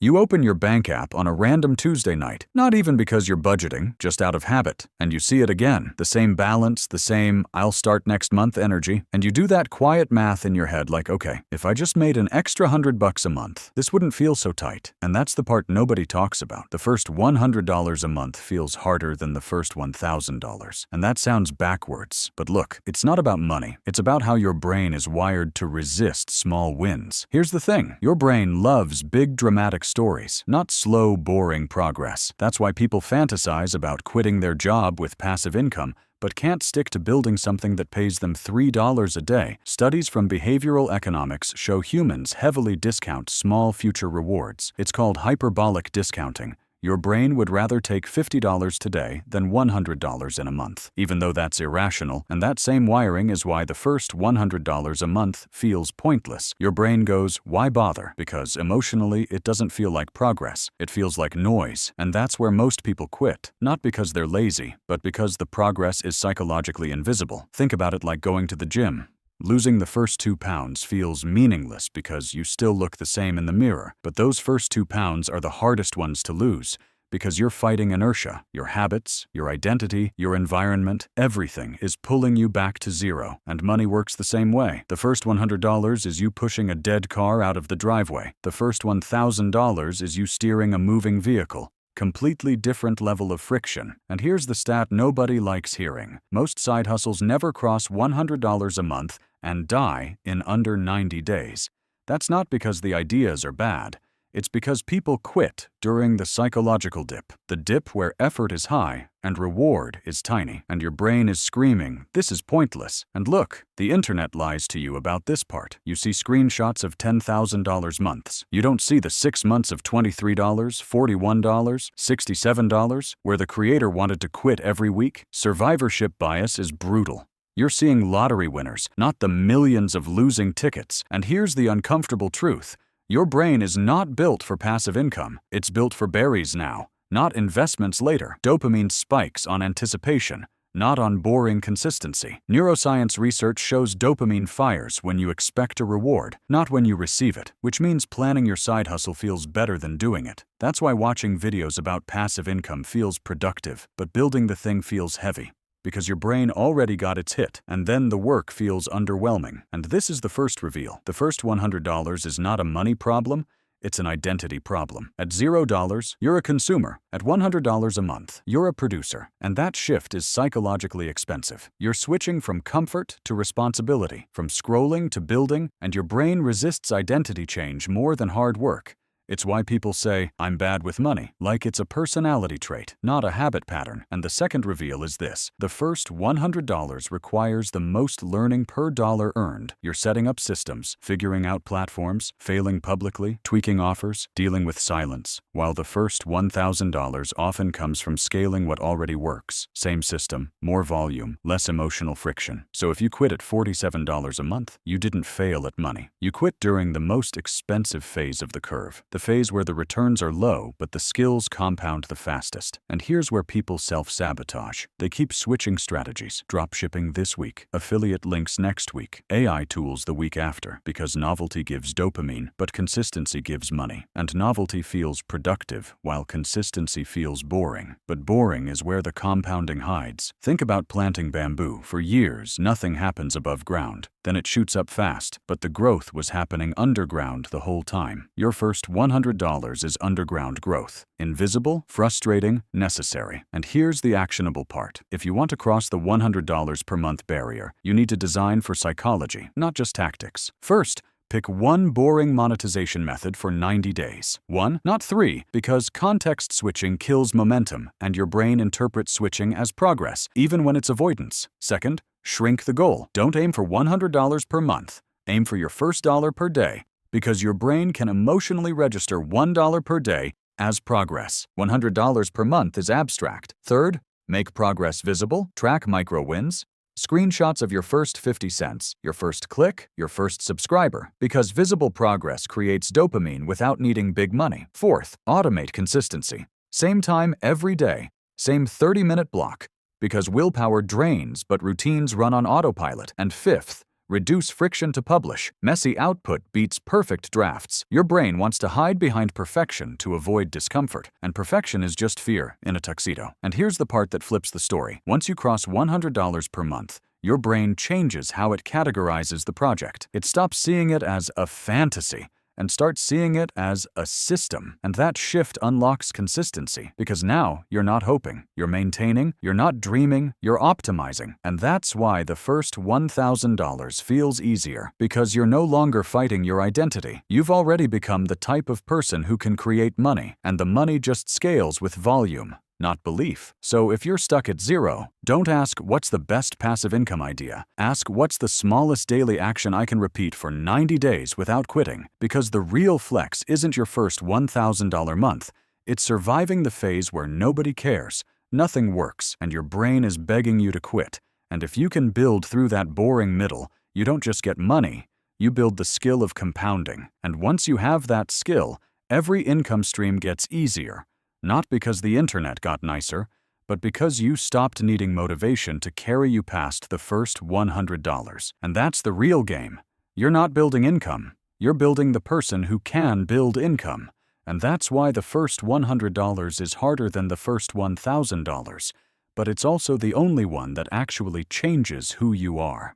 You open your bank app on a random Tuesday night, not even because you're budgeting, just out of habit, and you see it again, the same balance, the same "I'll start next month" energy, and you do that quiet math in your head like, okay, if I just made an extra $100 a month, this wouldn't feel so tight. And that's the part nobody talks about. The first $100 a month feels harder than the first $1,000. And that sounds backwards, but look, it's not about money. It's about how your brain is wired to resist small wins. Here's the thing, your brain loves big dramatic stories, not slow, boring progress. That's why people fantasize about quitting their job with passive income, but can't stick to building something that pays them $3 a day. Studies from behavioral economics show humans heavily discount small future rewards. It's called hyperbolic discounting. Your brain would rather take $50 today than $100 in a month, even though that's irrational, and that same wiring is why the first $100 a month feels pointless. Your brain goes, why bother? Because emotionally, it doesn't feel like progress. It feels like noise, and that's where most people quit. Not because they're lazy, but because the progress is psychologically invisible. Think about it like going to the gym. Losing the first 2 pounds feels meaningless because you still look the same in the mirror, but those first 2 pounds are the hardest ones to lose because you're fighting inertia. Your habits, your identity, your environment, everything is pulling you back to zero, and money works the same way. The first $100 is you pushing a dead car out of the driveway. The first $1,000 is you steering a moving vehicle. Completely different level of friction. And here's the stat nobody likes hearing. Most side hustles never cross $100 a month and die in under 90 days. That's not because the ideas are bad. It's because people quit during the psychological dip. The dip where effort is high and reward is tiny, and your brain is screaming, this is pointless. And look, the internet lies to you about this part. You see screenshots of $10,000 months. You don't see the 6 months of $23, $41, $67, where the creator wanted to quit every week. Survivorship bias is brutal. You're seeing lottery winners, not the millions of losing tickets. And here's the uncomfortable truth. Your brain is not built for passive income. It's built for berries now, not investments later. Dopamine spikes on anticipation, not on boring consistency. Neuroscience research shows dopamine fires when you expect a reward, not when you receive it, which means planning your side hustle feels better than doing it. That's why watching videos about passive income feels productive, but building the thing feels heavy. Because your brain already got its hit, and then the work feels underwhelming. And this is the first reveal. The first $100 is not a money problem, it's an identity problem. At $0, you're a consumer. At $100 a month, you're a producer. And that shift is psychologically expensive. You're switching from comfort to responsibility, from scrolling to building, and your brain resists identity change more than hard work. It's why people say, I'm bad with money, like it's a personality trait, not a habit pattern. And the second reveal is this. The first $100 requires the most learning per dollar earned. You're setting up systems, figuring out platforms, failing publicly, tweaking offers, dealing with silence, while the first $1,000 often comes from scaling what already works. Same system, more volume, less emotional friction. So if you quit at $47 a month, you didn't fail at money. You quit during the most expensive phase of the curve. The phase where the returns are low, but the skills compound the fastest. And here's where people self-sabotage. They keep switching strategies. Drop shipping this week, affiliate links next week, AI tools the week after, because novelty gives dopamine, but consistency gives money. And novelty feels productive, while consistency feels boring. But boring is where the compounding hides. Think about planting bamboo. For years, nothing happens above ground. Then it shoots up fast, but the growth was happening underground the whole time. Your first $100 is underground growth. Invisible, frustrating, necessary. And here's the actionable part. If you want to cross the $100 per month barrier, you need to design for psychology, not just tactics. First, pick one boring monetization method for 90 days. 1, not 3, because context switching kills momentum, and your brain interprets switching as progress, even when it's avoidance. Second, shrink the goal. Don't aim for $100 per month. Aim for your first dollar per day, because your brain can emotionally register $1 per day as progress. $100 per month is abstract. Third, make progress visible. Track micro wins. Screenshots of your first 50 cents, your first click, your first subscriber, because visible progress creates dopamine without needing big money. Fourth, automate consistency. Same time every day, same 30-minute block, because willpower drains but routines run on autopilot. And fifth, Reduce friction to publish. Messy output beats perfect drafts. Your brain wants to hide behind perfection to avoid discomfort, and perfection is just fear in a tuxedo. And here's the part that flips the story. Once you cross $100 per month, your brain changes how it categorizes the project. It stops seeing it as a fantasy and starts seeing it as a system. And that shift unlocks consistency, because now you're not hoping, you're maintaining, you're not dreaming, you're optimizing. And that's why the first $1,000 feels easier, because you're no longer fighting your identity. You've already become the type of person who can create money, and the money just scales with volume, not belief. So if you're stuck at zero, don't ask what's the best passive income idea. Ask what's the smallest daily action I can repeat for 90 days without quitting. Because the real flex isn't your first $1,000 month. It's surviving the phase where nobody cares, nothing works, and your brain is begging you to quit. And if you can build through that boring middle, you don't just get money, you build the skill of compounding. And once you have that skill, every income stream gets easier. Not because the internet got nicer, but because you stopped needing motivation to carry you past the first $100. And that's the real game. You're not building income. You're building the person who can build income. And that's why the first $100 is harder than the first $1,000. But it's also the only one that actually changes who you are.